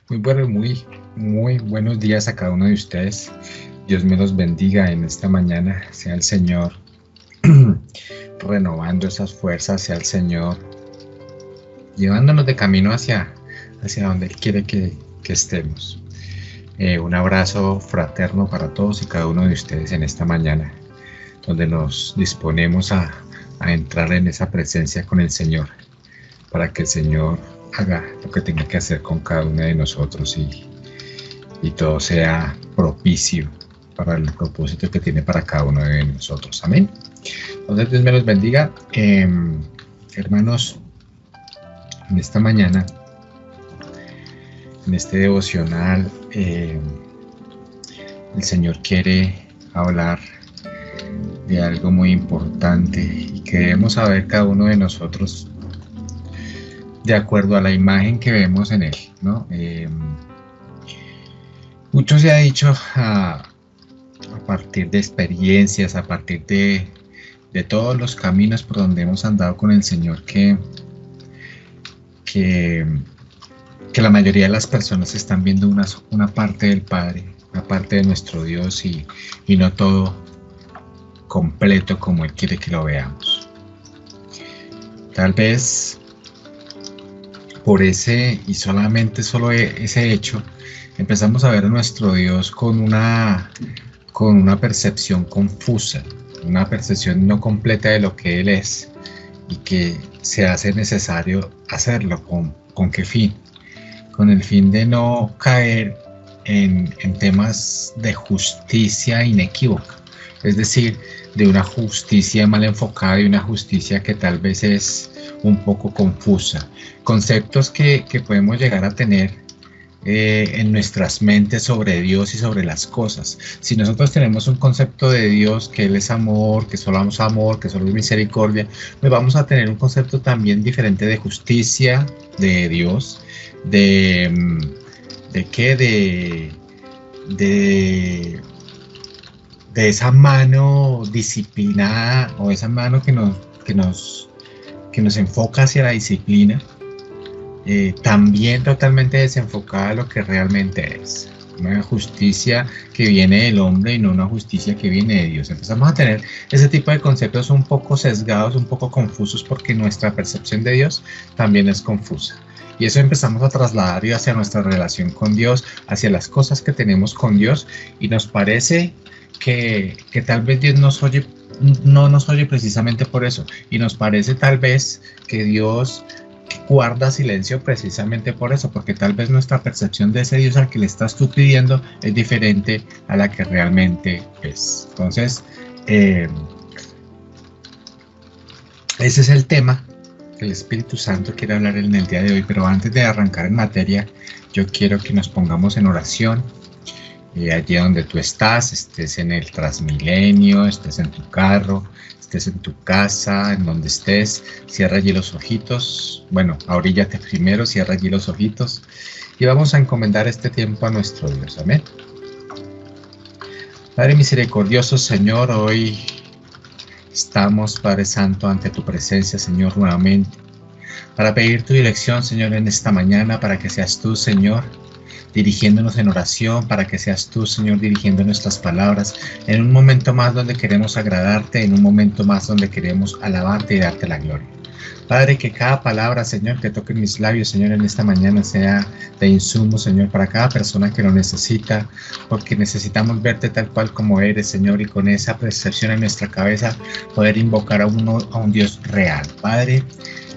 Muy bueno, muy buenos días a cada uno de ustedes. Dios me los bendiga en esta mañana. Sea el Señor renovando esas fuerzas, sea el Señor llevándonos de camino hacia donde Él quiere que estemos. Un abrazo fraterno para todos y cada uno de ustedes en esta mañana, donde nos disponemos a entrar en esa presencia con el Señor, para que el Señor haga lo que tenga que hacer con cada uno de nosotros y todo sea propicio para el propósito que tiene para cada uno de nosotros. Amén. Entonces Dios me los bendiga. Hermanos, en esta mañana, en este devocional, el Señor quiere hablar de algo muy importante y que debemos saber cada uno de nosotros de acuerdo a la imagen que vemos en Él, ¿no? Mucho se ha dicho a partir de experiencias, a partir de todos los caminos por donde hemos andado con el Señor, que la mayoría de las personas están viendo una parte del Padre, una parte de nuestro Dios y no todo completo como Él quiere que lo veamos. Tal vez por ese y solo ese hecho, empezamos a ver a nuestro Dios con una percepción confusa, una percepción no completa de lo que Él es y que se hace necesario hacerlo. ¿Con qué fin? Con el fin de no caer en temas de justicia inequívoca, es decir, de una justicia mal enfocada y una justicia que tal vez es un poco confusa. Conceptos que podemos llegar a tener en nuestras mentes sobre Dios y sobre las cosas. Si nosotros tenemos un concepto de Dios, que Él es amor, que solo es amor, que solo es misericordia, pues vamos a tener un concepto también diferente de justicia de Dios, de esa mano disciplinada o esa mano que nos enfoca hacia la disciplina, también totalmente desenfocada a lo que realmente es. Una justicia que viene del hombre y no una justicia que viene de Dios. Empezamos a tener ese tipo de conceptos un poco sesgados, un poco confusos, porque nuestra percepción de Dios también es confusa. Y eso empezamos a trasladar hacia nuestra relación con Dios, hacia las cosas que tenemos con Dios, y nos parece que tal vez Dios no nos oye precisamente por eso, y nos parece tal vez que Dios guarda silencio precisamente por eso, porque tal vez nuestra percepción de ese Dios al que le estás tú pidiendo es diferente a la que realmente es. Entonces, ese es el tema que el Espíritu Santo quiere hablar en el día de hoy. Pero antes de arrancar en materia, yo quiero que nos pongamos en oración. Allí donde tú estás, estés en el Transmilenio, estés en tu carro, estés en tu casa, en donde estés, cierra allí los ojitos. Bueno, ahoríllate primero, cierra allí los ojitos y vamos a encomendar este tiempo a nuestro Dios. Amén. Padre misericordioso, Señor, hoy estamos, Padre Santo, ante tu presencia, Señor, nuevamente, para pedir tu dirección, Señor, en esta mañana, para que seas tú, Señor, dirigiéndonos en oración, para que seas tú, Señor, dirigiendo nuestras palabras en un momento más donde queremos agradarte, en un momento más donde queremos alabarte y darte la gloria. Padre, que cada palabra, Señor, que toque en mis labios, Señor, en esta mañana sea de insumo, Señor, para cada persona que lo necesita, porque necesitamos verte tal cual como eres, Señor, y con esa percepción en nuestra cabeza poder invocar a un Dios real. Padre,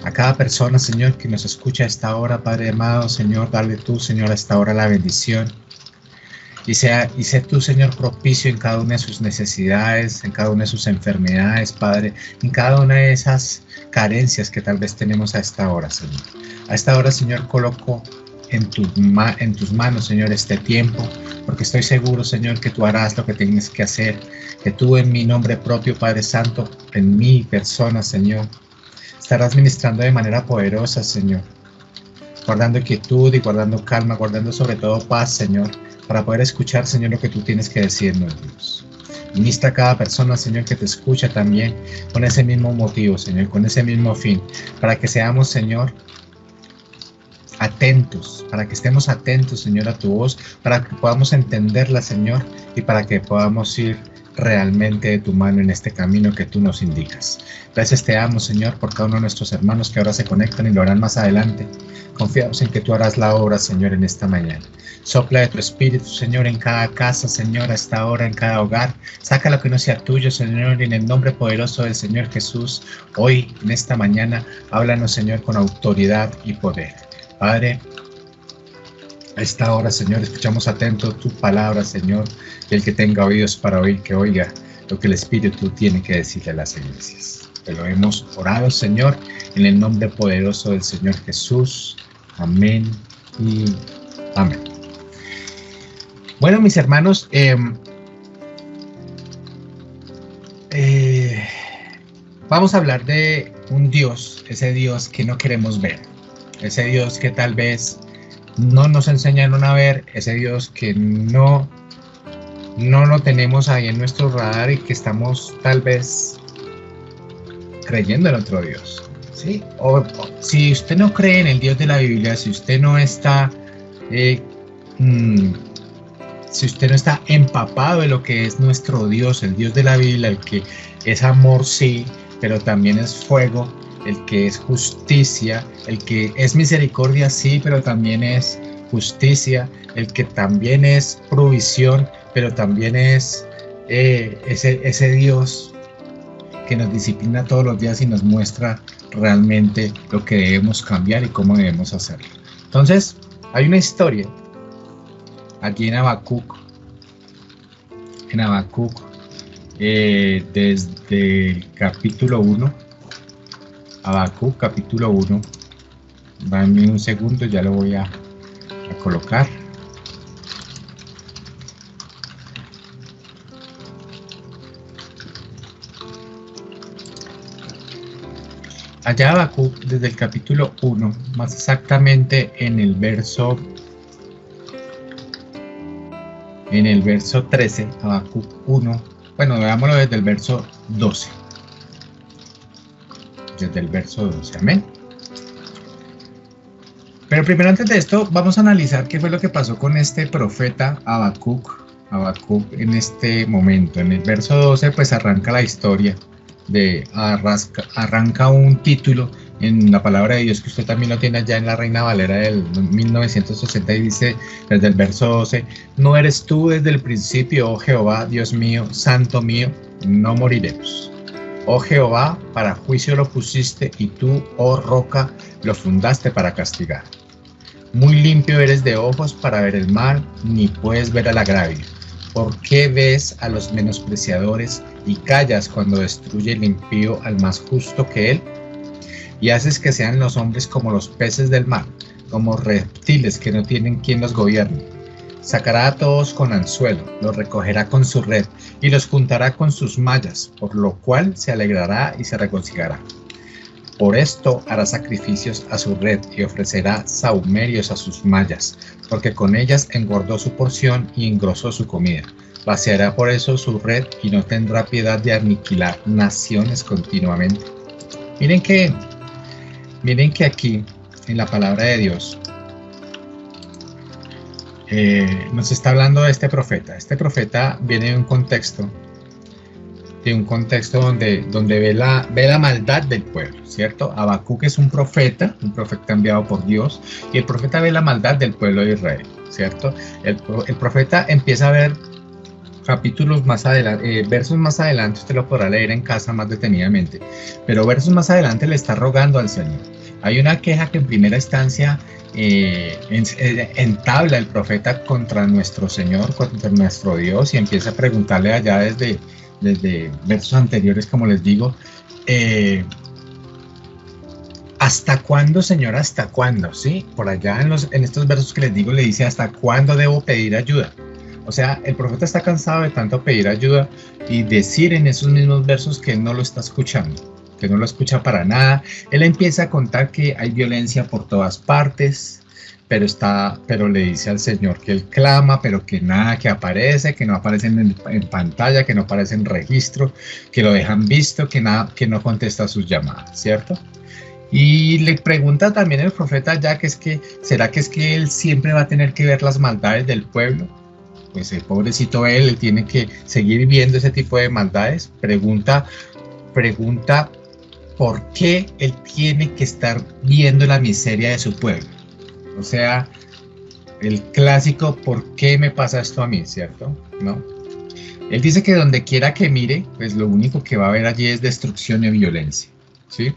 a cada persona, Señor, que nos escucha a esta hora, Padre amado, Señor, dale tú, Señor, a esta hora la bendición. Y sé tú, Señor, propicio en cada una de sus necesidades, en cada una de sus enfermedades, Padre, en cada una de esas carencias que tal vez tenemos a esta hora, Señor. A esta hora, Señor, coloco en tus manos, Señor, este tiempo, porque estoy seguro, Señor, que tú harás lo que tienes que hacer, que tú en mi nombre propio, Padre Santo, en mi persona, Señor, estarás ministrando de manera poderosa, Señor, guardando quietud y guardando calma, guardando sobre todo paz, Señor, para poder escuchar, Señor, lo que tú tienes que decirnos, Dios. Ministra a cada persona, Señor, que te escucha también con ese mismo motivo, Señor, con ese mismo fin, para que seamos, Señor, atentos, para que estemos atentos, Señor, a tu voz, para que podamos entenderla, Señor, y para que podamos ir realmente de tu mano en este camino que tú nos indicas. Gracias te damos, Señor, por cada uno de nuestros hermanos que ahora se conectan y lo harán más adelante. Confiamos en que tú harás la obra, Señor, en esta mañana. Sopla de tu espíritu, Señor, en cada casa, Señor, a esta hora, en cada hogar. Saca lo que no sea tuyo, Señor, y en el nombre poderoso del Señor Jesús, hoy, en esta mañana, háblanos, Señor, con autoridad y poder. Padre, a esta hora, Señor, escuchamos atento tu palabra, Señor, y el que tenga oídos para oír, que oiga lo que el Espíritu tiene que decirle a las iglesias. Te lo hemos orado, Señor, en el nombre poderoso del Señor Jesús. Amén y amén. Bueno, mis hermanos, vamos a hablar de un Dios, ese Dios que no queremos ver, ese Dios que tal vez no nos enseñaron a ver, ese Dios que no lo tenemos ahí en nuestro radar y que estamos tal vez creyendo en otro Dios, ¿sí? O si usted no cree en el Dios de la Biblia, si usted no está empapado de lo que es nuestro Dios, el Dios de la Biblia, el que es amor, sí, pero también es fuego, el que es justicia, el que es misericordia, sí, pero también es justicia, el que también es provisión, pero también es ese Dios que nos disciplina todos los días y nos muestra realmente lo que debemos cambiar y cómo debemos hacerlo. Entonces, hay una historia aquí en Habacuc, desde el capítulo 1, Habacuc capítulo 1, dame un segundo, ya lo voy a colocar. Allá Habacuc, desde el capítulo 1, más exactamente en el verso 13, Habacuc 1, bueno, veámoslo desde el verso 12. Desde el verso 12, amén. Pero primero, antes de esto, vamos a analizar qué fue lo que pasó con este profeta Habacuc en este momento. En el verso 12, pues arranca la historia, arranca un título en la palabra de Dios, que usted también lo tiene allá en la Reina Valera del 1960, y dice desde el verso 12: ¿No eres tú desde el principio, oh Jehová, Dios mío, santo mío? No moriremos. Oh Jehová, para juicio lo pusiste, y tú, oh roca, lo fundaste para castigar. Muy limpio eres de ojos para ver el mal, ni puedes ver al agravio. ¿Por qué ves a los menospreciadores y callas cuando destruye el impío al más justo que él? Y haces que sean los hombres como los peces del mar, como reptiles que no tienen quien los gobierne. Sacará a todos con anzuelo, los recogerá con su red y los juntará con sus mallas, por lo cual se alegrará y se regocijará. Por esto hará sacrificios a su red y ofrecerá sahumerios a sus mallas, porque con ellas engordó su porción y engrosó su comida. Vaciará por eso su red y no tendrá piedad de aniquilar naciones continuamente. Miren que aquí, en la palabra de Dios, nos está hablando de este profeta. Este profeta viene de un contexto donde ve la maldad del pueblo, ¿cierto? Habacuc es un profeta enviado por Dios, y el profeta ve la maldad del pueblo de Israel, ¿cierto? El profeta empieza a ver capítulos más adelante, versos más adelante, usted lo podrá leer en casa más detenidamente, pero versos más adelante le está rogando al Señor. Hay una queja que en primera instancia entabla el profeta contra nuestro Señor, contra nuestro Dios, y empieza a preguntarle allá desde versos anteriores, como les digo, ¿hasta cuándo, Señor? ¿Hasta cuándo? ¿Sí? Por allá en estos versos que les digo, le dice: ¿hasta cuándo debo pedir ayuda? O sea, el profeta está cansado de tanto pedir ayuda y decir en esos mismos versos que él no lo está escuchando, que no lo escucha para nada. Él empieza a contar que hay violencia por todas partes, pero le dice al Señor que él clama, pero que nada que aparece, que no aparece en pantalla, que no aparece en registro, que lo dejan visto, que no contesta sus llamadas, ¿cierto? Y le pregunta también el profeta ya que es que, ¿será que es que él siempre va a tener que ver las maldades del pueblo? Pues el pobrecito él tiene que seguir viendo ese tipo de maldades. Pregunta por qué él tiene que estar viendo la miseria de su pueblo. O sea, el clásico, ¿por qué me pasa esto a mí? ¿Cierto? ¿No? Él dice que donde quiera que mire, pues lo único que va a haber allí es destrucción y violencia, ¿sí?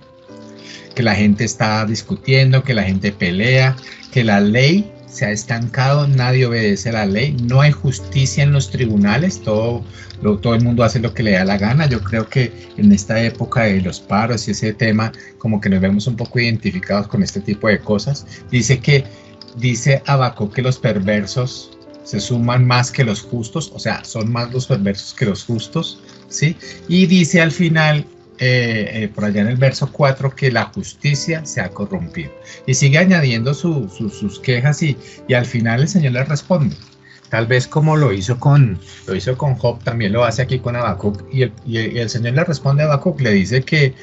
Que la gente está discutiendo, que la gente pelea, que la ley se ha estancado, nadie obedece la ley, no hay justicia en los tribunales, todo el mundo hace lo que le da la gana. Yo creo que en esta época de los paros y ese tema, como que nos vemos un poco identificados con este tipo de cosas. Dice Habacuc que los perversos se suman más que los justos, o sea, son más los perversos que los justos, ¿sí? Y dice al final, por allá en el verso 4, que la justicia se ha corrompido. Y sigue añadiendo sus quejas y al final el Señor le responde. Tal vez como lo hizo con Job, también lo hace aquí con Habacuc. Y el Señor le responde a Habacuc, le dice que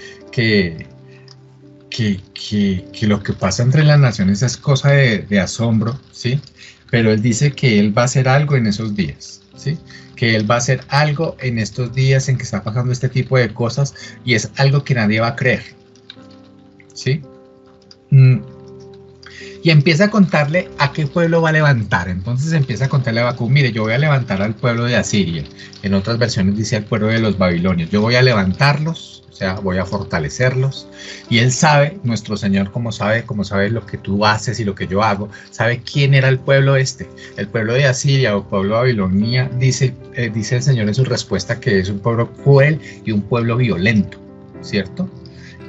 lo que pasa entre las naciones es cosa de asombro, ¿sí? Pero él dice que él va a hacer algo en esos días, ¿sí? Que él va a hacer algo en estos días en que está pasando este tipo de cosas y es algo que nadie va a creer, ¿sí? Y empieza a contarle a qué pueblo va a levantar. Entonces empieza a contarle a Habacuc, mire, yo voy a levantar al pueblo de Asiria. En otras versiones dice al pueblo de los babilonios. Yo voy a levantarlos, o sea, voy a fortalecerlos. Y él sabe, nuestro Señor, como sabe lo que tú haces y lo que yo hago, sabe quién era el pueblo este. El pueblo de Asiria o pueblo de Babilonia, dice el Señor en su respuesta que es un pueblo cruel y un pueblo violento, ¿cierto?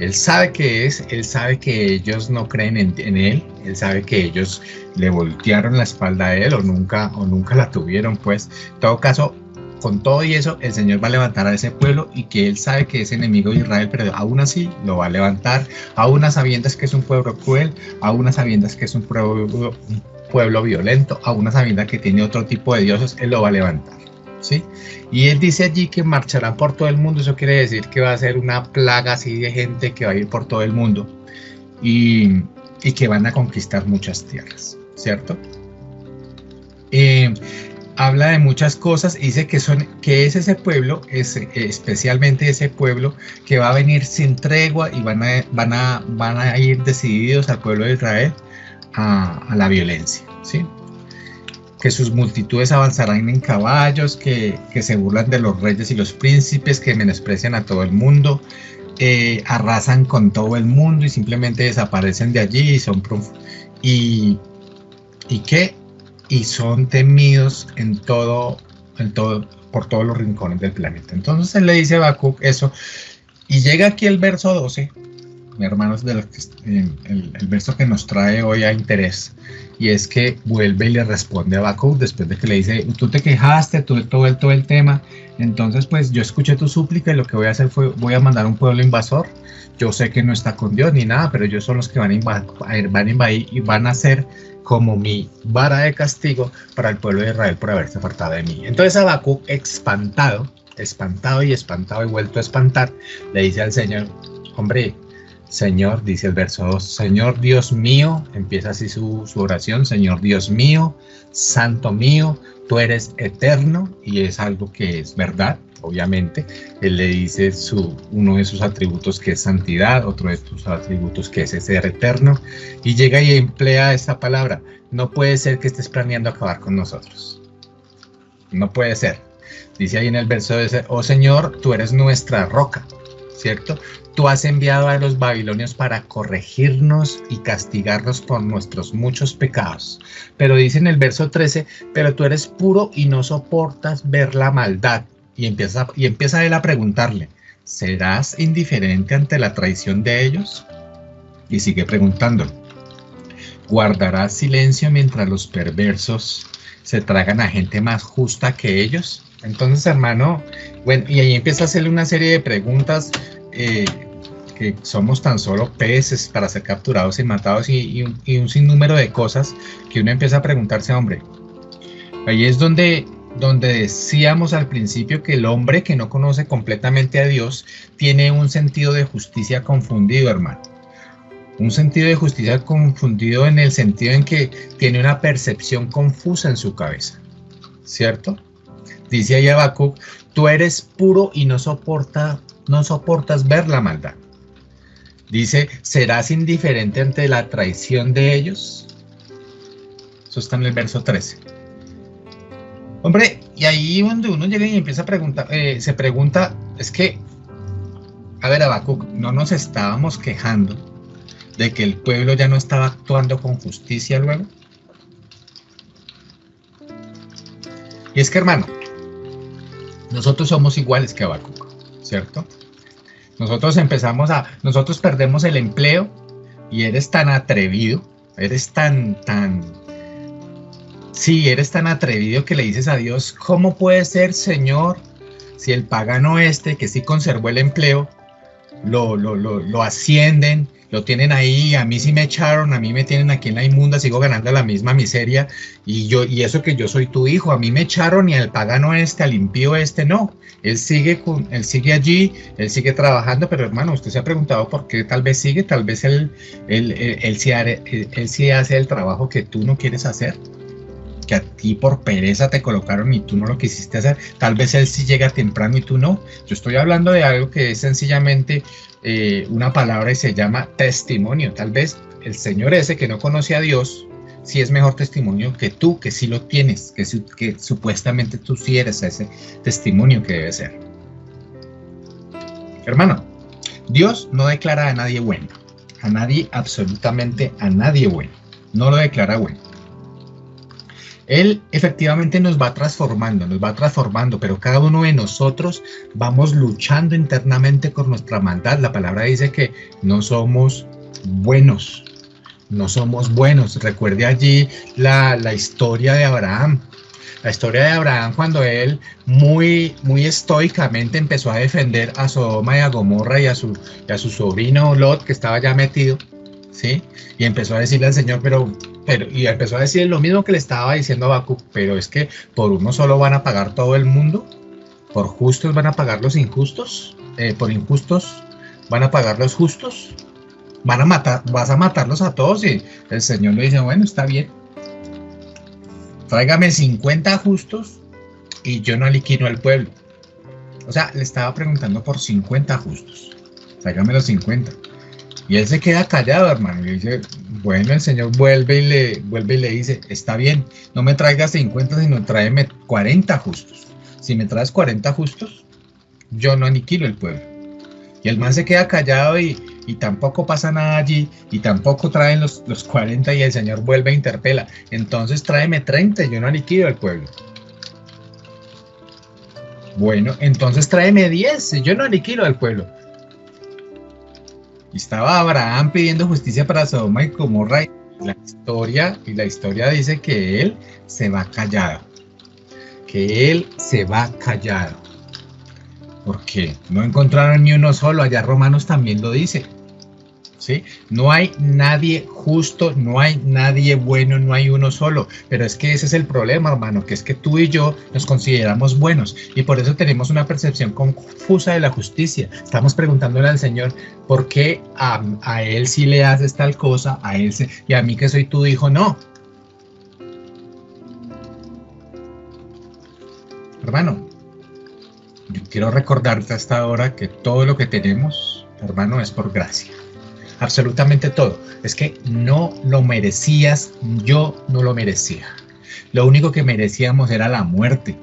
Él sabe que ellos no creen en él, él sabe que ellos le voltearon la espalda a él o nunca la tuvieron, pues. En todo caso, con todo y eso, el Señor va a levantar a ese pueblo y que él sabe que es enemigo de Israel, pero aún así lo va a levantar, aún a sabiendas que es un pueblo cruel, aún a sabiendas que es un pueblo violento, aún a sabiendas que tiene otro tipo de dioses, él lo va a levantar, ¿sí? Y él dice allí que marcharán por todo el mundo. Eso quiere decir que va a ser una plaga así de gente que va a ir por todo el mundo y que van a conquistar muchas tierras, ¿cierto? Habla de muchas cosas y dice que es ese pueblo, especialmente ese pueblo que va a venir sin tregua y van a ir decididos al pueblo de Israel a la violencia, ¿sí? Que sus multitudes avanzarán en caballos, que se burlan de los reyes y los príncipes, que menosprecian a todo el mundo, arrasan con todo el mundo y simplemente desaparecen de allí y son temidos por todos los rincones del planeta. Entonces él le dice a Habacuc eso, y llega aquí el verso 12, hermanos, el verso que nos trae hoy a interés, y es que vuelve y le responde a Habacuc después de que le dice, tú te quejaste, todo el tema, entonces pues yo escuché tu súplica y lo que voy a hacer voy a mandar un pueblo invasor. Yo sé que no está con Dios ni nada, pero ellos son los que van a invadir y van a ser como mi vara de castigo para el pueblo de Israel por haberse apartado de mí. Entonces Habacuc, espantado y vuelto a espantar, le dice al Señor, hombre, Señor, dice el verso 2, Señor Dios mío, empieza así su oración, Señor Dios mío, Santo mío, tú eres eterno, y es algo que es verdad, obviamente. Él le dice uno de sus atributos que es santidad, otro de sus atributos que es ser eterno, y llega y emplea esta palabra, no puede ser que estés planeando acabar con nosotros, no puede ser. Dice ahí en el verso 2, oh Señor, tú eres nuestra roca, ¿cierto? Tú has enviado a los babilonios para corregirnos y castigarnos por nuestros muchos pecados. Pero dice en el verso 13, pero tú eres puro y no soportas ver la maldad. Y empieza él a preguntarle, ¿serás indiferente ante la traición de ellos? Y sigue preguntando, ¿guardarás silencio mientras los perversos se tragan a gente más justa que ellos? Entonces, hermano, bueno, y ahí empieza a hacerle una serie de preguntas, que somos tan solo peces para ser capturados y matados y un sinnúmero de cosas que uno empieza a preguntarse, hombre. Ahí es donde decíamos al principio que el hombre que no conoce completamente a Dios tiene un sentido de justicia confundido, hermano. Un sentido de justicia confundido en el sentido en que tiene una percepción confusa en su cabeza, ¿cierto? Dice ahí Habacuc, tú eres puro y no soportas ver la maldad. Dice, ¿serás indiferente ante la traición de ellos? Eso está en el verso 13. Hombre, y ahí donde uno llega y empieza a preguntar, se pregunta, es que, a ver, Habacuc, ¿no nos estábamos quejando de que el pueblo ya no estaba actuando con justicia luego? Y es que, hermano, nosotros somos iguales que Habacuc, ¿cierto? Nosotros perdemos el empleo y eres tan atrevido, eres tan atrevido que le dices a Dios, ¿cómo puede ser, Señor, si el pagano que sí conservó el empleo, lo ascienden, lo tienen ahí, a mí sí me echaron, a mí me tienen aquí en la inmunda, sigo ganando la misma miseria, y eso que yo soy tu hijo, a mí me echaron y al pagano al impío no, él sigue allí, él sigue trabajando, pero hermano, usted se ha preguntado por qué tal vez sigue, tal vez él sí hace el trabajo que tú no quieres hacer, que a ti por pereza te colocaron y tú no lo quisiste hacer, tal vez él sí llega temprano y tú no. Yo estoy hablando de algo que es sencillamente una palabra y se llama testimonio. Tal vez el Señor ese que no conoce a Dios sí es mejor testimonio que tú, que sí lo tienes, que supuestamente tú sí eres ese testimonio que debe ser. Hermano, Dios no declara a nadie bueno, a nadie, absolutamente a nadie bueno, no lo declara bueno. Él efectivamente nos va transformando, pero cada uno de nosotros vamos luchando internamente con nuestra maldad. La palabra dice que no somos buenos. Recuerde allí la historia de Abraham. La historia de Abraham cuando él muy estoicamente empezó a defender a Sodoma y a Gomorra y a su sobrino Lot, que estaba ya metido, ¿sí? Y empezó a decirle al Señor, y empezó a decir lo mismo que le estaba diciendo a Habacuc, pero es que por uno solo van a pagar todo el mundo, por justos van a pagar los injustos, por injustos van a pagar los justos, vas a matarlos a todos. Y el Señor le dice, bueno, está bien, tráigame 50 justos y yo no liquido al pueblo. O sea, le estaba preguntando por 50 justos, tráigame los 50. Y él se queda callado, hermano, y dice, bueno, el Señor vuelve y le dice, está bien, no me traigas 50, sino tráeme 40 justos. Si me traes 40 justos, yo no aniquilo el pueblo. Y el man se queda callado y tampoco pasa nada allí, y tampoco traen los 40, y el Señor vuelve e interpela, entonces tráeme 30, yo no aniquilo el pueblo. Bueno, entonces tráeme 10, yo no aniquilo al pueblo. Y estaba Abraham pidiendo justicia para Sodoma y Gomorra, y la historia dice que él se va callado. Porque no encontraron ni uno solo, allá Romanos también lo dice, ¿sí? No hay nadie justo, no hay nadie bueno, no hay uno solo. Pero es que ese es el problema, hermano, que es que tú y yo nos consideramos buenos y por eso tenemos una percepción confusa de la justicia. Estamos preguntándole al Señor, ¿por qué a él sí le haces tal cosa, y a mí que soy tu hijo no? Hermano, yo quiero recordarte hasta ahora que todo lo que tenemos, hermano, es por gracia. Absolutamente todo. Es que no lo merecías, yo no lo merecía. Lo único que merecíamos era la muerte,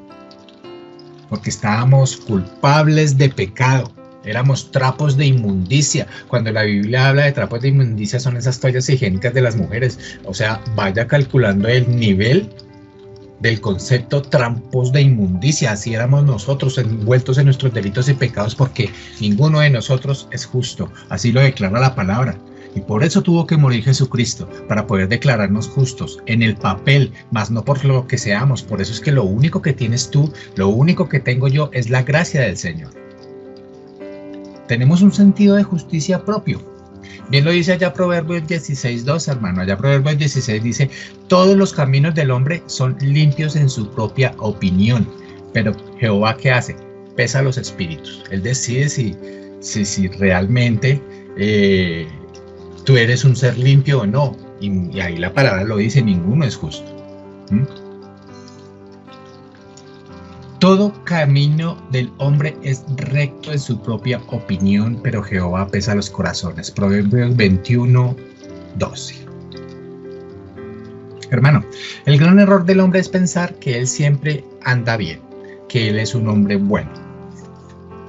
porque estábamos culpables de pecado. Éramos trapos de inmundicia. Cuando la Biblia habla de trapos de inmundicia, son esas toallas higiénicas de las mujeres. O sea, vaya calculando el nivel del concepto trampos de inmundicia. Así éramos nosotros, envueltos en nuestros delitos y pecados, porque ninguno de nosotros es justo. Así lo declara la palabra. Y por eso tuvo que morir Jesucristo, para poder declararnos justos en el papel, mas no por lo que seamos. Por eso es que lo único que tienes tú, lo único que tengo yo, es la gracia del Señor. Tenemos un sentido de justicia propio. Bien lo dice allá Proverbios 16:2, hermano. Allá Proverbios 16 dice, todos los caminos del hombre son limpios en su propia opinión, pero Jehová, ¿qué hace? Pesa los espíritus. Él decide si realmente tú eres un ser limpio o no. Y ahí la palabra lo dice, ninguno es justo. ¿Mm? Todo camino del hombre es recto en su propia opinión, pero Jehová pesa los corazones. Proverbios 21, 12. Hermano, el gran error del hombre es pensar que él siempre anda bien, que él es un hombre bueno,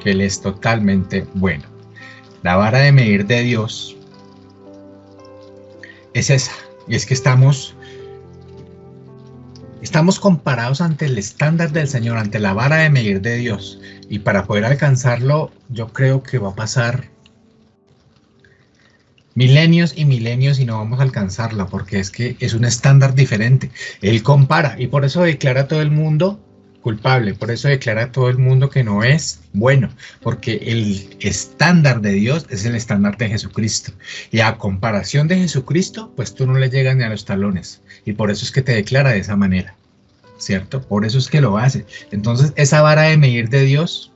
que él es totalmente bueno. La vara de medir de Dios es esa, y es que estamos comparados ante el estándar del Señor, ante la vara de medir de Dios, y para poder alcanzarlo, yo creo que va a pasar milenios y milenios y no vamos a alcanzarla, porque es que es un estándar diferente. Él compara y por eso declara a todo el mundo culpable, por eso declara a todo el mundo que no es bueno, porque el estándar de Dios es el estándar de Jesucristo. Y a comparación de Jesucristo, pues tú no le llegas ni a los talones. Y por eso es que te declara de esa manera, ¿cierto? Por eso es que lo hace. Entonces, esa vara de medir de Dios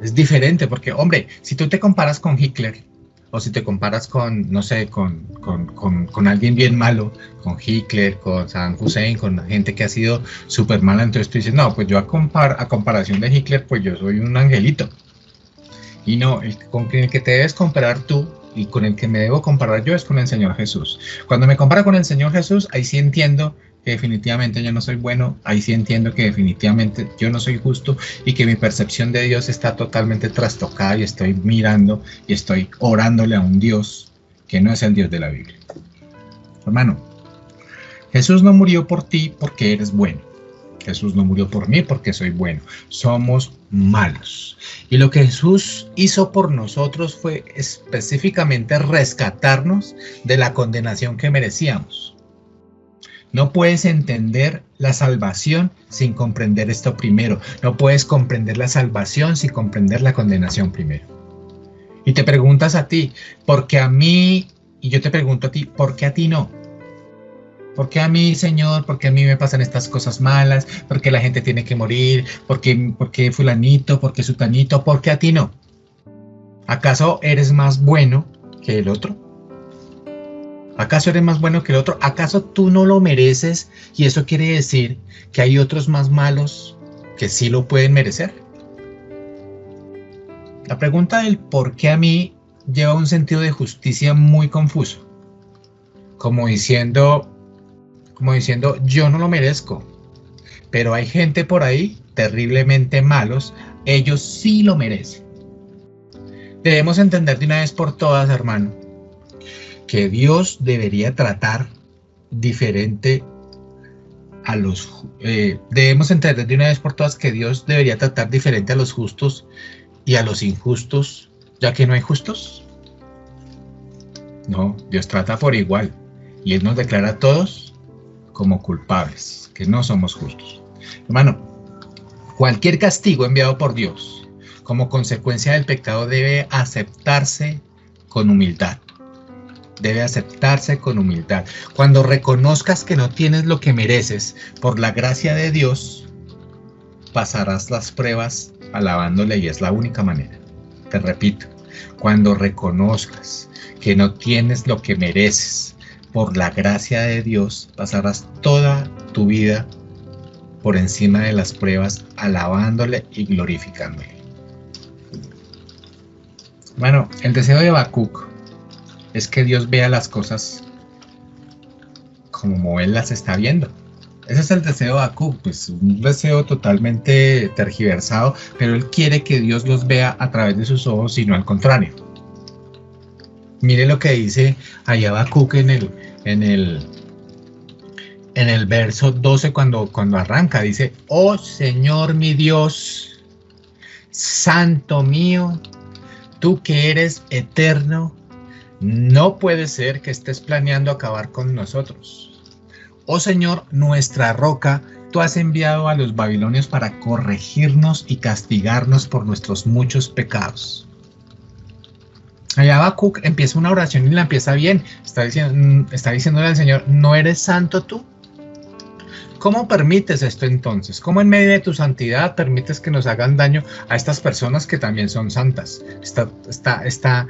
es diferente, porque, hombre, si tú te comparas con Hitler, o si te comparas con, no sé, con alguien bien malo, con Hitler, con Saddam Hussein, con gente que ha sido súper mala, entonces tú dices, no, pues yo a comparación de Hitler, pues yo soy un angelito. Y no, con el que te debes comparar tú y con el que me debo comparar yo es con el Señor Jesús. Cuando me comparo con el Señor Jesús, ahí sí entiendo que definitivamente yo no soy bueno, ahí sí entiendo que definitivamente yo no soy justo y que mi percepción de Dios está totalmente trastocada y estoy mirando y estoy orándole a un Dios que no es el Dios de la Biblia. Hermano, Jesús no murió por ti porque eres bueno. Jesús no murió por mí porque soy bueno. Somos malos. Y lo que Jesús hizo por nosotros fue específicamente rescatarnos de la condenación que merecíamos. No puedes entender la salvación sin comprender esto primero. No puedes comprender la salvación sin comprender la condenación primero. Y te preguntas a ti, ¿por qué a mí? Y yo te pregunto a ti, ¿por qué a ti no? ¿Por qué a mí, Señor? ¿Por qué a mí me pasan estas cosas malas? ¿Por qué la gente tiene que morir? ¿Por qué fulanito? ¿Por qué sutanito? ¿Por qué a ti no? ¿Acaso eres más bueno que el otro? ¿Acaso eres más bueno que el otro? ¿Acaso tú no lo mereces? Y eso quiere decir que hay otros más malos que sí lo pueden merecer. La pregunta del por qué a mí lleva un sentido de justicia muy confuso. Como diciendo, yo no lo merezco. Pero hay gente por ahí terriblemente malos, ellos sí lo merecen. Debemos entender de una vez por todas, hermano, que Dios debería tratar diferente a los... debemos entender de una vez por todas que Dios debería tratar diferente a los justos y a los injustos, ya que no hay justos. No, Dios trata por igual y Él nos declara a todos como culpables, que no somos justos. Hermano, cualquier castigo enviado por Dios como consecuencia del pecado debe aceptarse con humildad. Debe aceptarse con humildad. Cuando reconozcas que no tienes lo que mereces, por la gracia de Dios, pasarás las pruebas alabándole y es la única manera. Te repito, cuando reconozcas que no tienes lo que mereces, por la gracia de Dios, pasarás toda tu vida por encima de las pruebas, alabándole y glorificándole. Bueno, el deseo de Habacuc es que Dios vea las cosas como Él las está viendo. Ese es el deseo de Habacuc, pues un deseo totalmente tergiversado, pero él quiere que Dios los vea a través de sus ojos y no al contrario. Mire lo que dice ahí Habacuc en el verso 12 cuando arranca, dice: oh Señor mi Dios, Santo mío, tú que eres eterno, no puede ser que estés planeando acabar con nosotros. Oh Señor, nuestra roca, tú has enviado a los babilonios para corregirnos y castigarnos por nuestros muchos pecados. Allá Habacuc empieza una oración y la empieza bien. Está diciéndole al Señor: ¿no eres santo tú? ¿Cómo permites esto entonces? ¿Cómo en medio de tu santidad permites que nos hagan daño a estas personas que también son santas? Está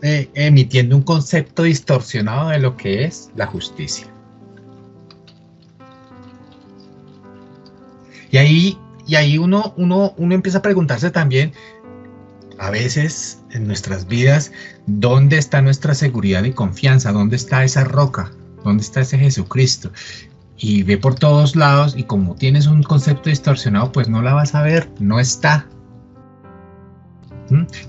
emitiendo un concepto distorsionado de lo que es la justicia. Y ahí uno empieza a preguntarse también, a veces en nuestras vidas, ¿dónde está nuestra seguridad y confianza? ¿Dónde está esa roca? ¿Dónde está ese Jesucristo? Y ve por todos lados y como tienes un concepto distorsionado, pues no la vas a ver, no está.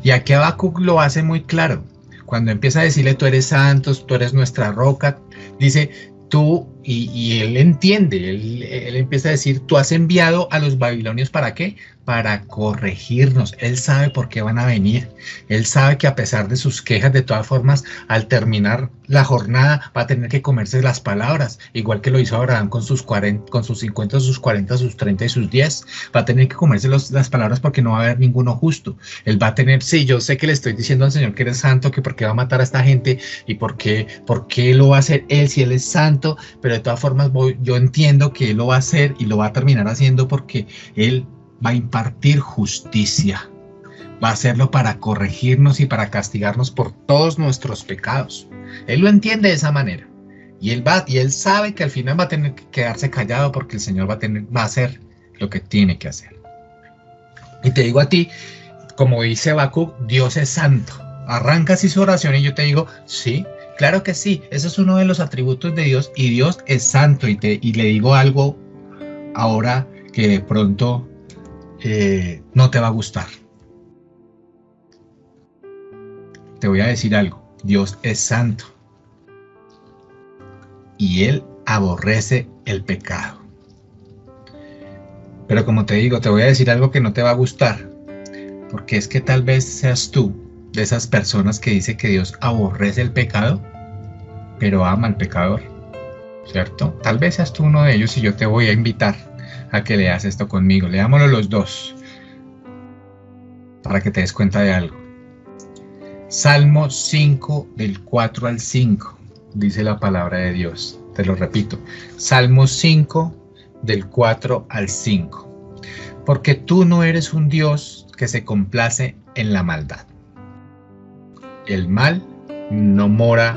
Y aquí Habacuc lo hace muy claro. Cuando empieza a decirle, tú eres santo, tú eres nuestra roca, dice, tú, y él entiende, él empieza a decir, tú has enviado a los babilonios ¿para qué? Para corregirnos. Él sabe por qué van a venir. Él sabe que a pesar de sus quejas, de todas formas, al terminar la jornada, va a tener que comerse las palabras, igual que lo hizo Abraham con sus 40, con sus 50, sus 40, sus 30 y sus 10. Va a tener que comerse las palabras porque no va a haber ninguno justo. Él va a tener, sí, yo sé que le estoy diciendo al Señor que eres santo, que por qué va a matar a esta gente y por qué lo va a hacer él si él es santo, pero de todas formas yo entiendo que él lo va a hacer y lo va a terminar haciendo porque él va a impartir justicia, va a hacerlo para corregirnos y para castigarnos por todos nuestros pecados. Él lo entiende de esa manera y él sabe que al final va a tener que quedarse callado porque el Señor va a hacer lo que tiene que hacer. Y te digo a ti, como dice Habacuc, Dios es santo. Arranca así su oración y yo te digo, sí, claro que sí, ese es uno de los atributos de Dios y Dios es santo. Y le digo algo ahora que de pronto no te va a gustar. Te voy a decir algo, Dios es santo y Él aborrece el pecado. Pero como te digo, te voy a decir algo que no te va a gustar, porque es que tal vez seas tú de esas personas que dice que Dios aborrece el pecado, pero ama al pecador, ¿cierto? Tal vez seas tú uno de ellos y yo te voy a invitar a que leas esto conmigo. Leámoslo los dos para que te des cuenta de algo. Salmo 5 del 4 al 5 dice la palabra de Dios. Te lo repito. Salmo 5 del 4 al 5. Porque tú no eres un Dios que se complace en la maldad. El mal no mora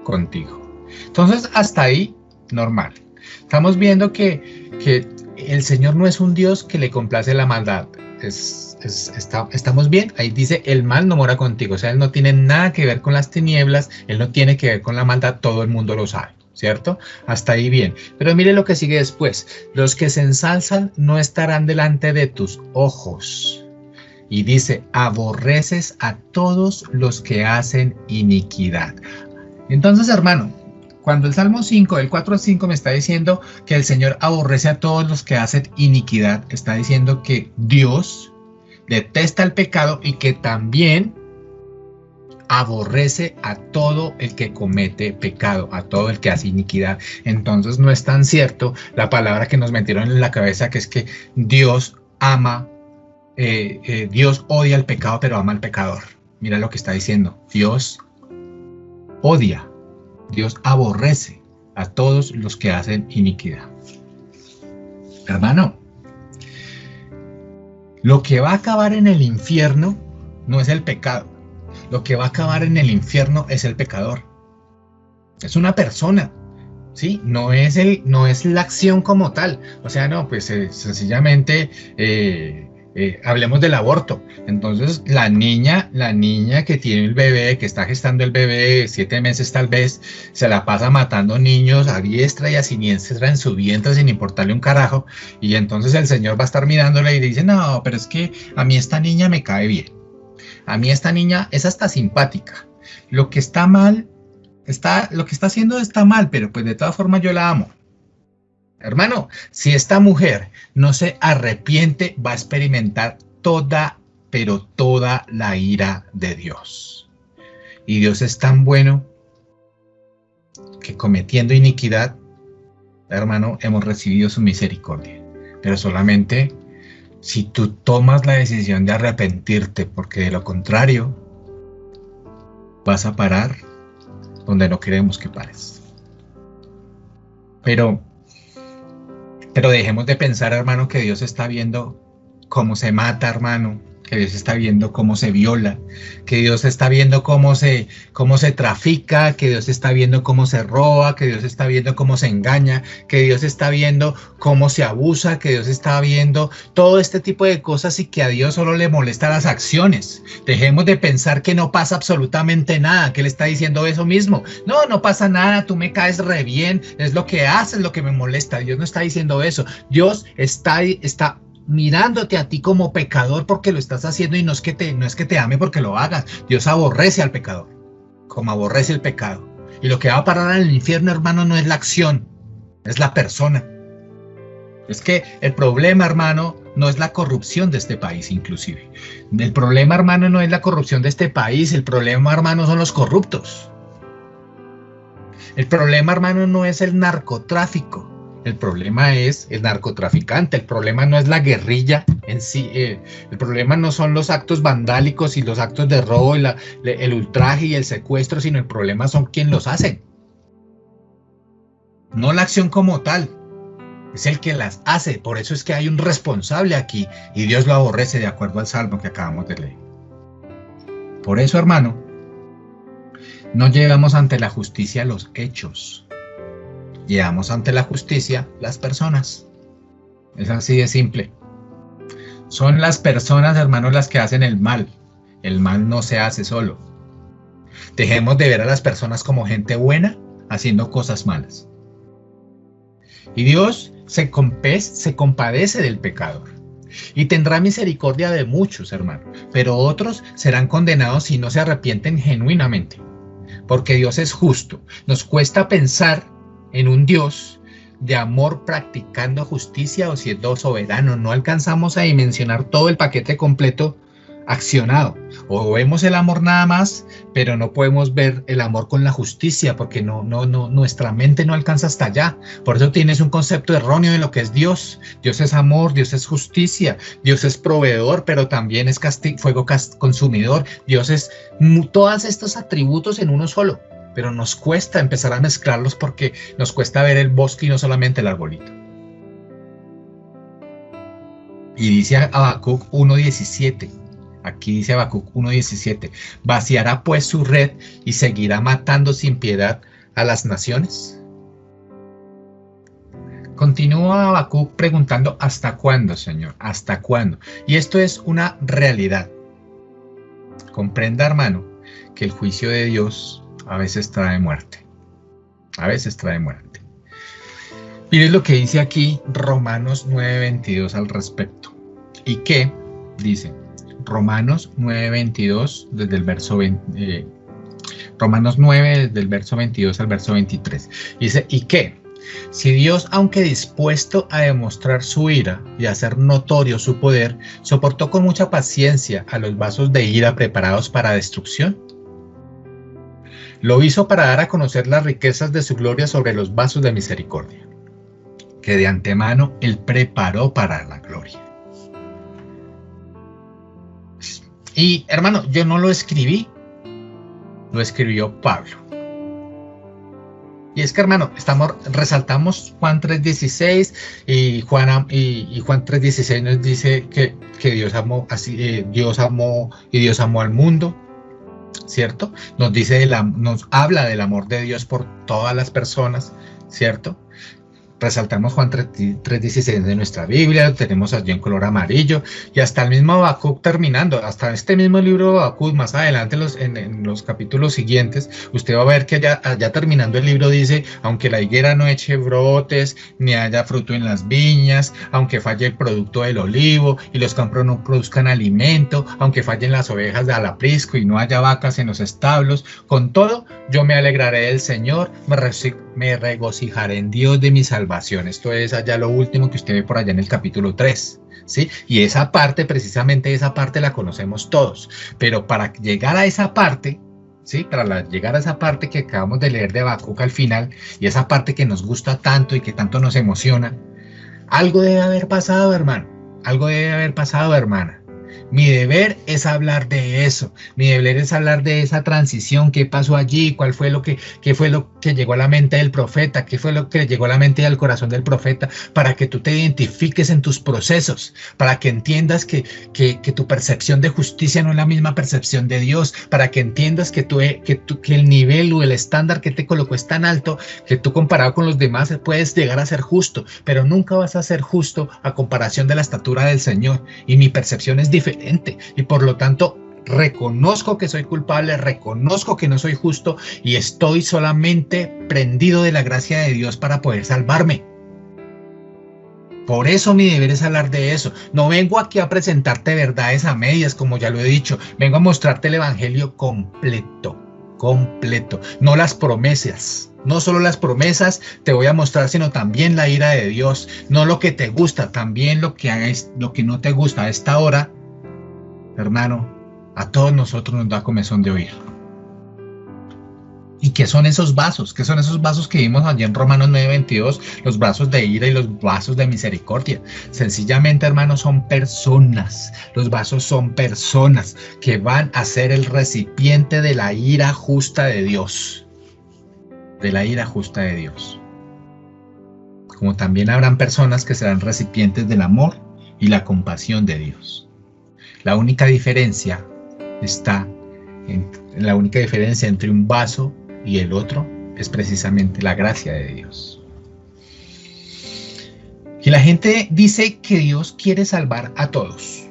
contigo. Entonces hasta ahí normal. Estamos viendo que el Señor no es un Dios que le complace la maldad. Estamos bien, ahí dice el mal no mora contigo, o sea, Él no tiene nada que ver con las tinieblas, Él no tiene que ver con la maldad, todo el mundo lo sabe, ¿cierto? Hasta ahí bien, pero mire lo que sigue después, los que se ensalzan no estarán delante de tus ojos, y dice, aborreces a todos los que hacen iniquidad. Entonces, hermano, cuando el Salmo 5, del 4 al 5 me está diciendo que el Señor aborrece a todos los que hacen iniquidad, está diciendo que Dios detesta el pecado y que también aborrece a todo el que comete pecado, a todo el que hace iniquidad. Entonces no es tan cierto la palabra que nos metieron en la cabeza, que es que Dios ama, Dios odia el pecado, pero ama al pecador. Mira lo que está diciendo, Dios odia. Dios aborrece a todos los que hacen iniquidad. Hermano, lo que va a acabar en el infierno no es el pecado. Lo que va a acabar en el infierno es el pecador. Es una persona, ¿sí? No es la acción como tal. O sea, no, pues sencillamente hablemos del aborto. Entonces, la niña que tiene el bebé, que está gestando el bebé 7 meses tal vez, se la pasa matando niños a diestra y a siniestra en su vientre sin importarle un carajo. Y entonces el Señor va a estar mirándola y dice, no, pero es que a mí esta niña me cae bien. A mí esta niña es hasta simpática. Lo que está mal, lo que está haciendo está mal, pero pues de todas formas yo la amo. Hermano, si esta mujer no se arrepiente, va a experimentar pero toda la ira de Dios. Y Dios es tan bueno que cometiendo iniquidad, hermano, hemos recibido su misericordia. Pero solamente si tú tomas la decisión de arrepentirte, porque de lo contrario vas a parar donde no queremos que pares. Pero dejemos de pensar, hermano, que Dios está viendo cómo se mata, hermano, que Dios está viendo cómo se viola, que Dios está viendo cómo se trafica, que Dios está viendo cómo se roba, que Dios está viendo cómo se engaña, que Dios está viendo cómo se abusa, que Dios está viendo todo este tipo de cosas y que a Dios solo le molestan las acciones. Dejemos de pensar que no pasa absolutamente nada, que Él está diciendo eso mismo. No, no pasa nada, tú me caes re bien, es lo que haces lo que me molesta. Dios no está diciendo eso. Dios está mirándote a ti como pecador porque lo estás haciendo y no es que te ame porque lo hagas. Dios aborrece al pecador, como aborrece el pecado. Y lo que va a parar al infierno, hermano, no es la acción, es la persona. Es que el problema, hermano, no es la corrupción de este país, inclusive. El problema, hermano, no es la corrupción de este país, el problema, hermano, son los corruptos. El problema, hermano, no es el narcotráfico. El problema es el narcotraficante, el problema no es la guerrilla en sí, el problema no son los actos vandálicos y los actos de robo y el ultraje y el secuestro, sino el problema son quienes los hacen. No la acción como tal, es el que las hace, por eso es que hay un responsable aquí y Dios lo aborrece de acuerdo al salmo que acabamos de leer. Por eso, hermano, no llevamos ante la justicia los hechos. Llevamos ante la justicia las personas. Es así de simple. Son las personas, hermanos, las que hacen el mal. El mal no se hace solo. Dejemos de ver a las personas como gente buena haciendo cosas malas. Y Dios se compadece del pecador. Y tendrá misericordia de muchos, hermanos. Pero otros serán condenados si no se arrepienten genuinamente. Porque Dios es justo. Nos cuesta pensar en un Dios de amor practicando justicia o siendo soberano. No alcanzamos a dimensionar todo el paquete completo accionado. O vemos el amor nada más, pero no podemos ver el amor con la justicia porque nuestra mente no alcanza hasta allá. Por eso tienes un concepto erróneo de lo que es Dios. Dios es amor, Dios es justicia, Dios es proveedor, pero también es fuego consumidor. Dios es todos estos atributos en uno solo. Pero nos cuesta empezar a mezclarlos porque nos cuesta ver el bosque y no solamente el arbolito. Y dice Habacuc 1:17, aquí dice Habacuc 1:17, ¿vaciará pues su red y seguirá matando sin piedad a las naciones? Continúa Habacuc preguntando, ¿hasta cuándo, Señor? ¿Hasta cuándo? Y esto es una realidad. Comprenda, hermano, que el juicio de Dios a veces trae muerte. A veces trae muerte. Miren lo que dice aquí Romanos 9:22 al respecto. ¿Y qué? Dice Romanos 9:22 desde el verso 20, Romanos 9 desde el verso 22 al verso 23. Dice, ¿y qué? Si Dios, aunque dispuesto a demostrar su ira y hacer notorio su poder, soportó con mucha paciencia a los vasos de ira preparados para destrucción, lo hizo para dar a conocer las riquezas de su gloria sobre los vasos de misericordia, que de antemano Él preparó para la gloria. Y hermano, yo no lo escribí, lo escribió Pablo. Y es que, hermano, resaltamos Juan 3:16 y Juan 3:16 nos dice que Dios amó al mundo. ¿Cierto? Nos habla del amor de Dios por todas las personas, ¿cierto? Resaltamos Juan 3:16 de nuestra Biblia, lo tenemos allí en color amarillo, y hasta el mismo Habacuc terminando, hasta este mismo libro de Habacuc, más adelante en los capítulos siguientes, usted va a ver que allá terminando el libro dice, aunque la higuera no eche brotes, ni haya fruto en las viñas, aunque falle el producto del olivo, y los campos no produzcan alimento, aunque fallen las ovejas del aprisco, y no haya vacas en los establos, con todo, yo me alegraré del Señor, me regocijaré en Dios de mi salvación. Esto es allá lo último que usted ve por allá en el capítulo 3, ¿sí? Y esa parte, precisamente esa parte la conocemos todos, pero para llegar a esa parte, ¿sí? Llegar a esa parte que acabamos de leer de Habacuc al final, y esa parte que nos gusta tanto y que tanto nos emociona, algo debe haber pasado, hermano, algo debe haber pasado, hermana. Mi deber es hablar de eso, mi deber es hablar de esa transición, qué pasó allí, qué que llegó a la mente del profeta? ¿Qué fue lo que llegó a la mente y al corazón del profeta? Para que tú te identifiques en tus procesos, para que entiendas que tu percepción de justicia no es la misma percepción de Dios, para que entiendas que el nivel o el estándar que te colocó es tan alto que tú, comparado con los demás, puedes llegar a ser justo, pero nunca vas a ser justo a comparación de la estatura del Señor. Y mi percepción es diferente y por lo tanto reconozco que soy culpable, reconozco que no soy justo y estoy solamente prendido de la gracia de Dios para poder salvarme. Por eso mi deber es hablar de eso. No vengo aquí a presentarte verdades a medias, como ya lo he dicho. Vengo a mostrarte el evangelio completo, completo. No las promesas. No solo las promesas te voy a mostrar, sino también la ira de Dios. No lo que te gusta, también lo que no te gusta. A esta hora, hermano, a todos nosotros nos da comezón de oír. ¿Y qué son esos vasos? ¿Qué son esos vasos que vimos allí en Romanos 9:22? Los vasos de ira y los vasos de misericordia. Sencillamente, hermanos, son personas. Los vasos son personas que van a ser el recipiente de la ira justa de Dios. De la ira justa de Dios. Como también habrán personas que serán recipientes del amor y la compasión de Dios. La única diferencia entre un vaso y el otro es precisamente la gracia de Dios. Y la gente dice que Dios quiere salvar a todos.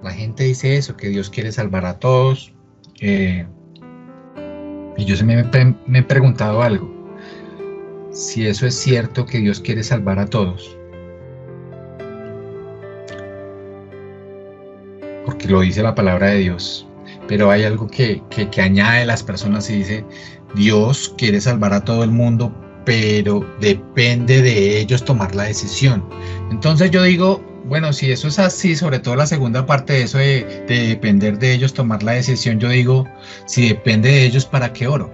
La gente dice eso, que Dios quiere salvar a todos. Y yo me he preguntado algo. Si eso es cierto, que Dios quiere salvar a todos. Porque lo dice la palabra de Dios. Pero hay algo que añade las personas y dice, Dios quiere salvar a todo el mundo, pero depende de ellos tomar la decisión. Entonces yo digo, bueno, si eso es así, sobre todo la segunda parte de eso de depender de ellos tomar la decisión, yo digo, si depende de ellos, ¿para qué oro?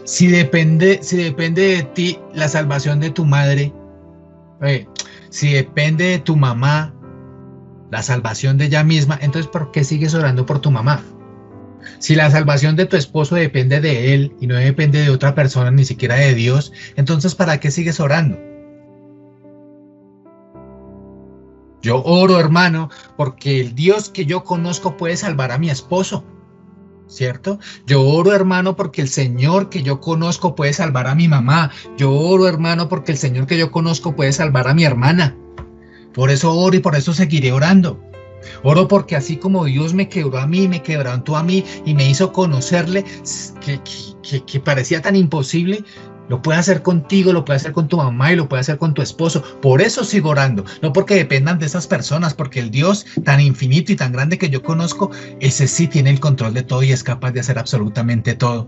Si depende de ti la salvación de tu madre, si depende de tu mamá, la salvación de ella misma, entonces ¿por qué sigues orando por tu mamá? Si la salvación de tu esposo depende de él y no depende de otra persona, ni siquiera de Dios, entonces ¿para qué sigues orando? Yo oro, hermano, porque el Dios que yo conozco puede salvar a mi esposo, ¿cierto? Yo oro, hermano, porque el Señor que yo conozco puede salvar a mi mamá. Yo oro, hermano, porque el Señor que yo conozco puede salvar a mi hermana. Por eso oro y por eso seguiré orando. Oro porque así como Dios me quebró a mí, me quebrantó a mí y me hizo conocerle que parecía tan imposible, lo puede hacer contigo, lo puede hacer con tu mamá y lo puede hacer con tu esposo. Por eso sigo orando, no porque dependan de esas personas, porque el Dios tan infinito y tan grande que yo conozco, ese sí tiene el control de todo y es capaz de hacer absolutamente todo.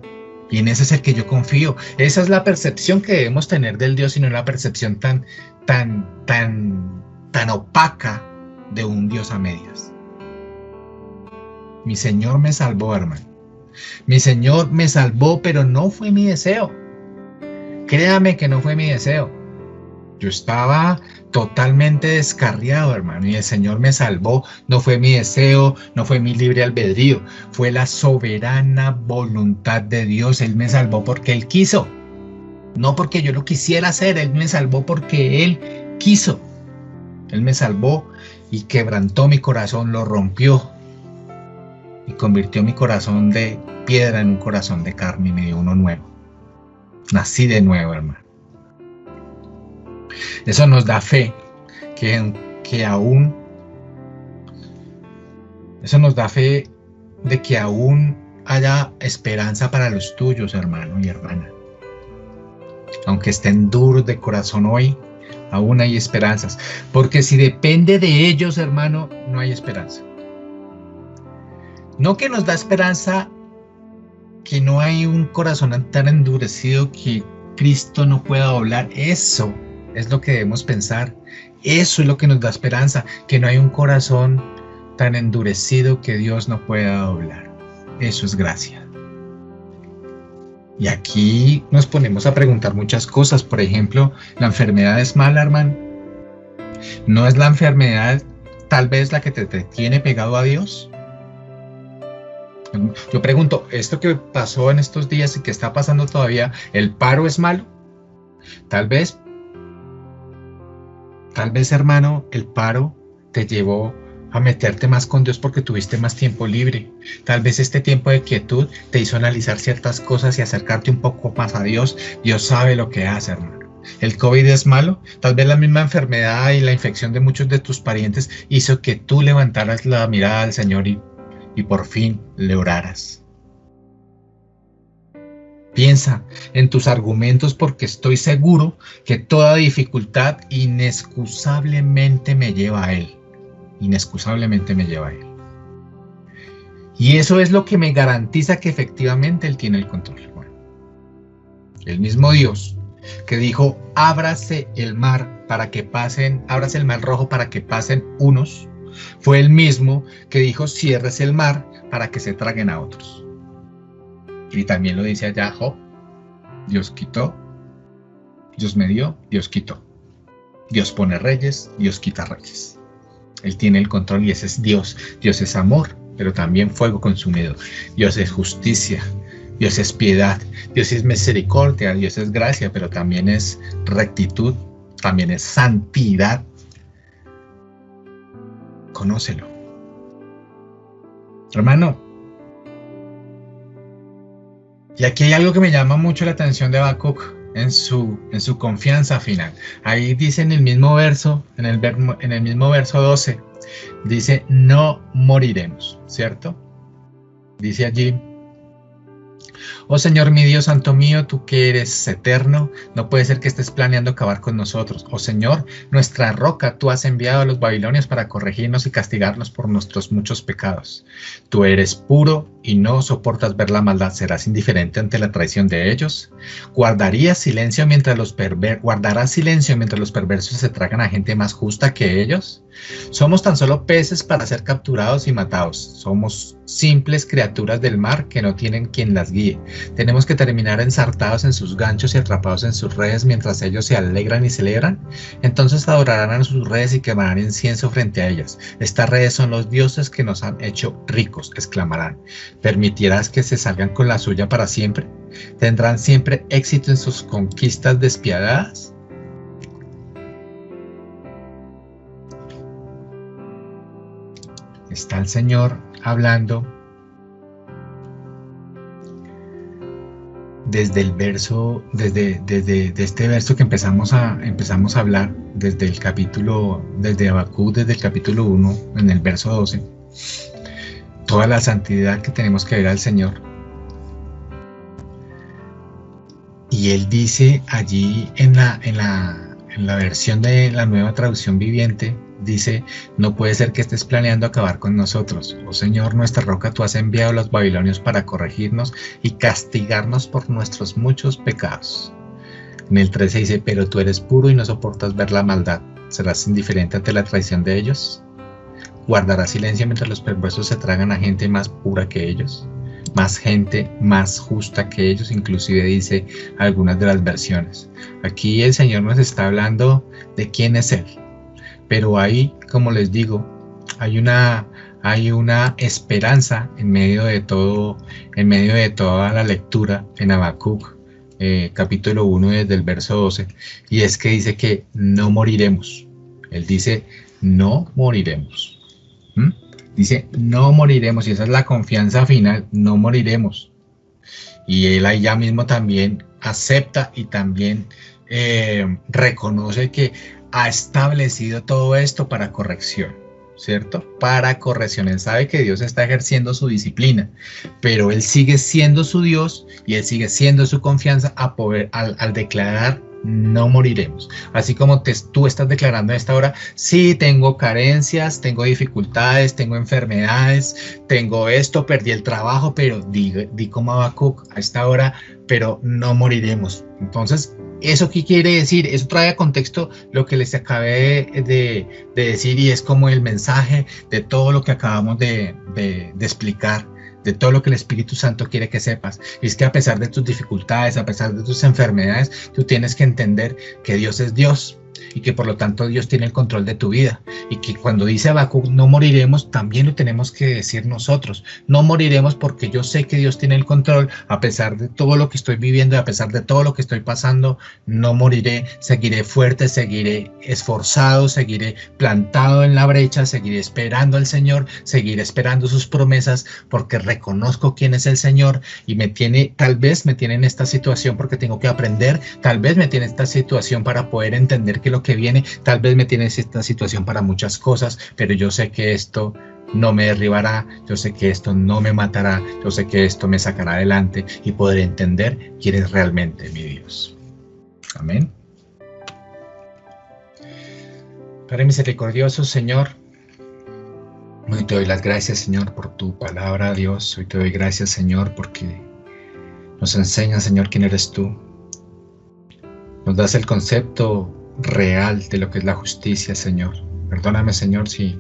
Y en ese es el que yo confío. Esa es la percepción que debemos tener del Dios y no la percepción tan opaca de un Dios a medias. Mi Señor me salvó, hermano. Mi Señor me salvó, pero no fue mi deseo. Créame que no fue mi deseo. Yo estaba totalmente descarriado, hermano, y el Señor me salvó. No fue mi deseo, no fue mi libre albedrío. Fue la soberana voluntad de Dios. Él me salvó porque Él quiso. No porque yo lo quisiera hacer. Él me salvó porque Él quiso. Él me salvó y quebrantó mi corazón, lo rompió y convirtió mi corazón de piedra en un corazón de carne y me dio uno nuevo. Nací de nuevo, hermano. Eso nos da fe, eso nos da fe de que aún haya esperanza para los tuyos, hermano y hermana. Aunque estén duros de corazón hoy, aún hay esperanzas, porque si depende de ellos, hermano, no hay esperanza. No que nos da esperanza que no hay un corazón tan endurecido que Cristo no pueda doblar. Eso es lo que debemos pensar. Eso es lo que nos da esperanza, que no hay un corazón tan endurecido que Dios no pueda doblar. Eso es gracia. Y aquí nos ponemos a preguntar muchas cosas. Por ejemplo, ¿la enfermedad es mala, hermano? ¿No es la enfermedad tal vez la que te tiene pegado a Dios? Yo pregunto, ¿esto que pasó en estos días y que está pasando todavía, el paro es malo? Tal vez, hermano, el paro te llevó a meterte más con Dios porque tuviste más tiempo libre. Tal vez este tiempo de quietud te hizo analizar ciertas cosas y acercarte un poco más a Dios. Dios sabe lo que hace, hermano. ¿El COVID es malo? Tal vez la misma enfermedad y la infección de muchos de tus parientes hizo que tú levantaras la mirada al Señor y por fin le oraras. Piensa en tus argumentos porque estoy seguro que toda dificultad inexcusablemente me lleva a Él. Inexcusablemente me lleva a Él. Y eso es lo que me garantiza que efectivamente Él tiene el control. Bueno, el mismo Dios que dijo, ábrase el mar rojo para que pasen unos, fue el mismo que dijo, ciérrese el mar para que se traguen a otros. Y también lo dice allá Job, Dios quitó, Dios me dio, Dios quitó. Dios pone reyes, Dios quita reyes. Él tiene el control y ese es Dios. Dios es amor, pero también fuego consumido. Dios es justicia, Dios es piedad, Dios es misericordia, Dios es gracia, pero también es rectitud, también es santidad. Conócelo. Hermano, y aquí hay algo que me llama mucho la atención de Habacuc en su confianza final. Ahí dice en el mismo verso, en el mismo verso 12, dice, no moriremos, ¿cierto? Dice allí, oh Señor mi Dios, santo mío, tú que eres eterno, no puede ser que estés planeando acabar con nosotros. Oh Señor, nuestra roca, tú has enviado a los babilonios para corregirnos y castigarnos por nuestros muchos pecados. Tú eres puro y no soportas ver la maldad. ¿Serás indiferente ante la traición de ellos? ¿Guardarás silencio mientras los perversos se tragan a gente más justa que ellos? Somos tan solo peces para ser capturados y matados. Somos simples criaturas del mar que no tienen quien las guíe. Tenemos que terminar ensartados en sus ganchos y atrapados en sus redes mientras ellos se alegran y celebran. Entonces adorarán a sus redes y quemarán incienso frente a ellas. Estas redes son los dioses que nos han hecho ricos, exclamarán. ¿Permitirás que se salgan con la suya para siempre? ¿Tendrán siempre éxito en sus conquistas despiadadas? Está el Señor hablando desde este verso que empezamos a hablar, desde Habacuc, desde el capítulo 1, en el verso 12, toda la santidad que tenemos que ver al Señor. Y Él dice allí en la versión de la Nueva Traducción Viviente, dice, no puede ser que estés planeando acabar con nosotros. Oh Señor, nuestra roca, tú has enviado a los babilonios para corregirnos y castigarnos por nuestros muchos pecados. En el 13 dice, pero tú eres puro y no soportas ver la maldad. ¿Serás indiferente ante la traición de ellos? ¿Guardarás silencio mientras los perversos se tragan a gente más pura que ellos? Más gente más justa que ellos, inclusive dice algunas de las versiones. Aquí el Señor nos está hablando de quién es Él. Pero ahí, como les digo, hay una esperanza en medio de toda la lectura en Habacuc, capítulo 1 desde el verso 12, y es que dice que no moriremos. Él dice, no moriremos. Dice, no moriremos, y esa es la confianza final, no moriremos. Y él ahí ya mismo también acepta y también reconoce que ha establecido todo esto para corrección, ¿cierto? Para corrección. Él sabe que Dios está ejerciendo su disciplina, pero Él sigue siendo su Dios y Él sigue siendo su confianza al declarar no moriremos. Así como tú estás declarando a esta hora, sí, tengo carencias, tengo dificultades, tengo enfermedades, tengo esto, perdí el trabajo, pero di como Habacuc a esta hora, pero no moriremos. Entonces, ¿eso qué quiere decir? Eso trae a contexto lo que les acabé de decir, y es como el mensaje de todo lo que acabamos de explicar, de todo lo que el Espíritu Santo quiere que sepas. Y es que a pesar de tus dificultades, a pesar de tus enfermedades, tú tienes que entender que Dios es Dios, y que por lo tanto Dios tiene el control de tu vida, y que cuando dice Habacuc no moriremos, también lo tenemos que decir nosotros. No moriremos porque yo sé que Dios tiene el control, a pesar de todo lo que estoy viviendo, a pesar de todo lo que estoy pasando, no moriré, seguiré fuerte, seguiré esforzado, seguiré plantado en la brecha, seguiré esperando al Señor, seguiré esperando sus promesas, porque reconozco quién es el Señor, y tal vez me tiene en esta situación porque tengo que aprender, tal vez me tiene en esta situación para poder entender que lo que viene, tal vez me tiene en esta situación para muchas cosas, pero yo sé que esto no me derribará, yo sé que esto no me matará, yo sé que esto me sacará adelante y podré entender quién es realmente mi Dios. Amén. Padre misericordioso, Señor, hoy te doy las gracias, Señor, por tu palabra, Dios. Hoy te doy gracias, Señor, porque nos enseñas, Señor, quién eres tú. Nos das el concepto real de lo que es la justicia, Señor. Perdóname, Señor, si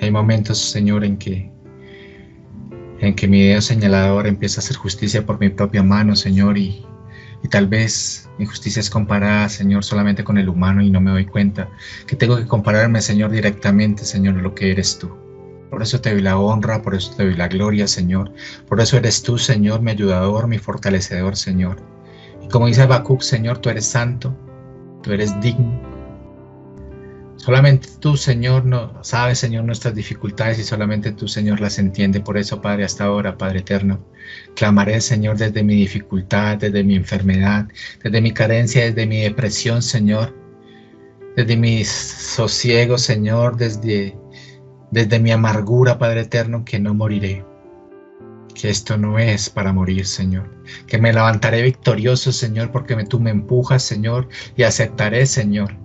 hay momentos, Señor, en que mi dedo señalador empieza a hacer justicia por mi propia mano, Señor, y tal vez mi justicia es comparada, Señor, solamente con el humano y no me doy cuenta que tengo que compararme, Señor, directamente, Señor, a lo que eres tú. Por eso te doy la honra, por eso te doy la gloria, Señor. Por eso eres tú, Señor, mi ayudador, mi fortalecedor, Señor. Y como dice Habacuc, Señor, tú eres santo, tú eres digno. Solamente tú, Señor, sabes, Señor, nuestras dificultades, y solamente tú, Señor, las entiendes. Por eso, Padre, hasta ahora, Padre eterno, clamaré, Señor, desde mi dificultad, desde mi enfermedad, desde mi carencia, desde mi depresión, Señor, desde mi sosiego, Señor, desde mi amargura, Padre eterno, que no moriré, que esto no es para morir, Señor, que me levantaré victorioso, Señor, porque tú me empujas, Señor, y aceptaré, Señor,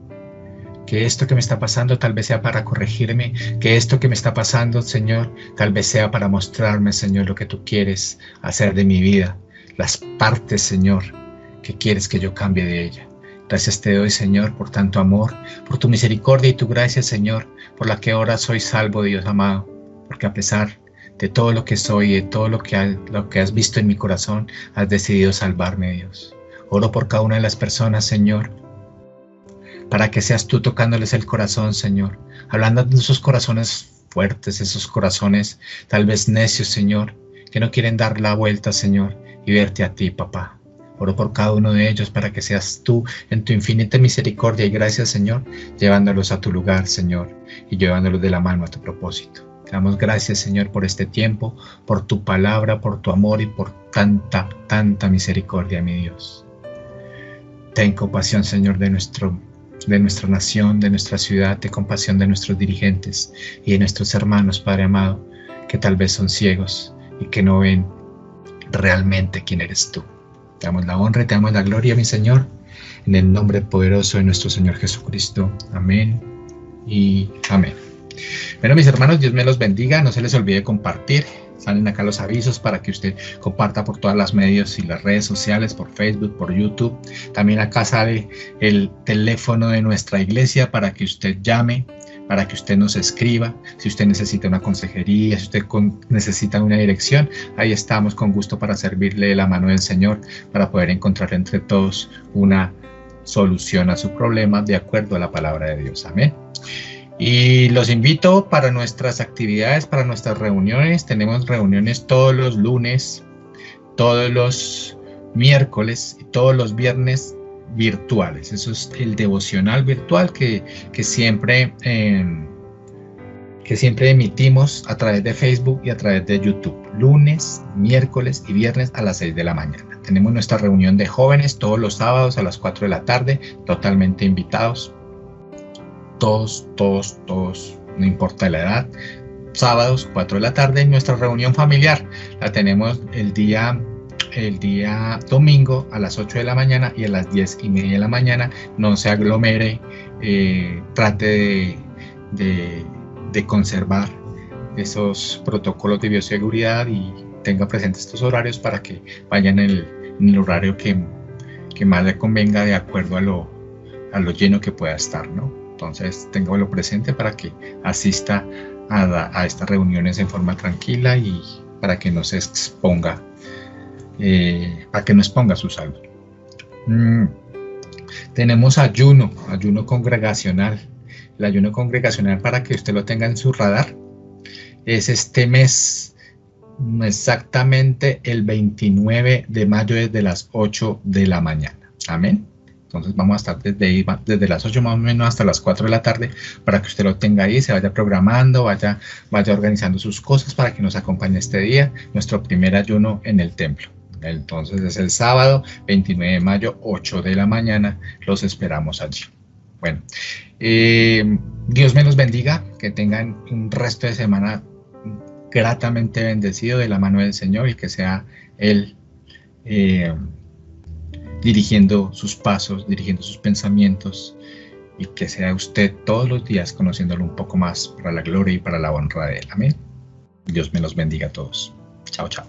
que esto que me está pasando tal vez sea para corregirme, que esto que me está pasando, Señor, tal vez sea para mostrarme, Señor, lo que tú quieres hacer de mi vida, las partes, Señor, que quieres que yo cambie de ella. Gracias te doy, Señor, por tanto amor, por tu misericordia y tu gracia, Señor, por la que ahora soy salvo, Dios amado, porque a pesar de todo lo que soy, de todo lo que has visto en mi corazón, has decidido salvarme, Dios. Oro por cada una de las personas, Señor, para que seas tú tocándoles el corazón, Señor, hablando de esos corazones fuertes, esos corazones tal vez necios, Señor, que no quieren dar la vuelta, Señor, y verte a ti, papá. Oro por cada uno de ellos para que seas tú, en tu infinita misericordia y gracia, Señor, llevándolos a tu lugar, Señor, y llevándolos de la mano a tu propósito. Te damos gracias, Señor, por este tiempo, por tu palabra, por tu amor y por tanta, tanta misericordia, mi Dios. Ten compasión, Señor, de nuestra nación, de nuestra ciudad, ten compasión de nuestros dirigentes y de nuestros hermanos, Padre amado, que tal vez son ciegos y que no ven realmente quién eres tú. Te damos la honra y te damos la gloria, mi Señor, en el nombre poderoso de nuestro Señor Jesucristo. Amén y amén. Bueno, mis hermanos, Dios me los bendiga. No se les olvide compartir. Salen acá los avisos para que usted comparta por todas las medios y las redes sociales, por Facebook, por YouTube. También acá sale el teléfono de nuestra iglesia para que usted llame, para que usted nos escriba. Si usted necesita una consejería, si usted necesita una dirección, ahí estamos con gusto para servirle de la mano del Señor, para poder encontrar entre todos una solución a su problema de acuerdo a la palabra de Dios. Amén. Y los invito para nuestras actividades, para nuestras reuniones. Tenemos reuniones todos los lunes, todos los miércoles y todos los viernes virtuales. Eso es el devocional virtual que siempre emitimos a través de Facebook y a través de YouTube. Lunes, miércoles y viernes a las 6 de la mañana. Tenemos nuestra reunión de jóvenes todos los sábados a las 4 de la tarde, totalmente invitados. Todos, no importa la edad, sábados 4 de la tarde. En nuestra reunión familiar la tenemos el día domingo a las 8 de la mañana y a las 10:30 de la mañana. No se aglomere, trate de conservar esos protocolos de bioseguridad y tenga presentes estos horarios para que vayan en el horario que más le convenga de acuerdo a lo lleno que pueda estar, ¿no? Entonces, téngalo presente para que asista a estas reuniones en forma tranquila y para que no se exponga, para que no exponga su salud. Tenemos ayuno congregacional. El ayuno congregacional, para que usted lo tenga en su radar, es este mes, exactamente el 29 de mayo desde las 8 de la mañana. Amén. Entonces vamos a estar desde las 8 más o menos hasta las 4 de la tarde, para que usted lo tenga ahí, se vaya programando, vaya organizando sus cosas para que nos acompañe este día, nuestro primer ayuno en el templo. Entonces es el sábado 29 de mayo, 8 de la mañana, los esperamos allí. Bueno, Dios me los bendiga, que tengan un resto de semana gratamente bendecido de la mano del Señor, y que sea Él dirigiendo sus pasos, dirigiendo sus pensamientos, y que sea usted todos los días conociéndolo un poco más, para la gloria y para la honra de Él. Amén. Dios me los bendiga a todos. Chao, chao.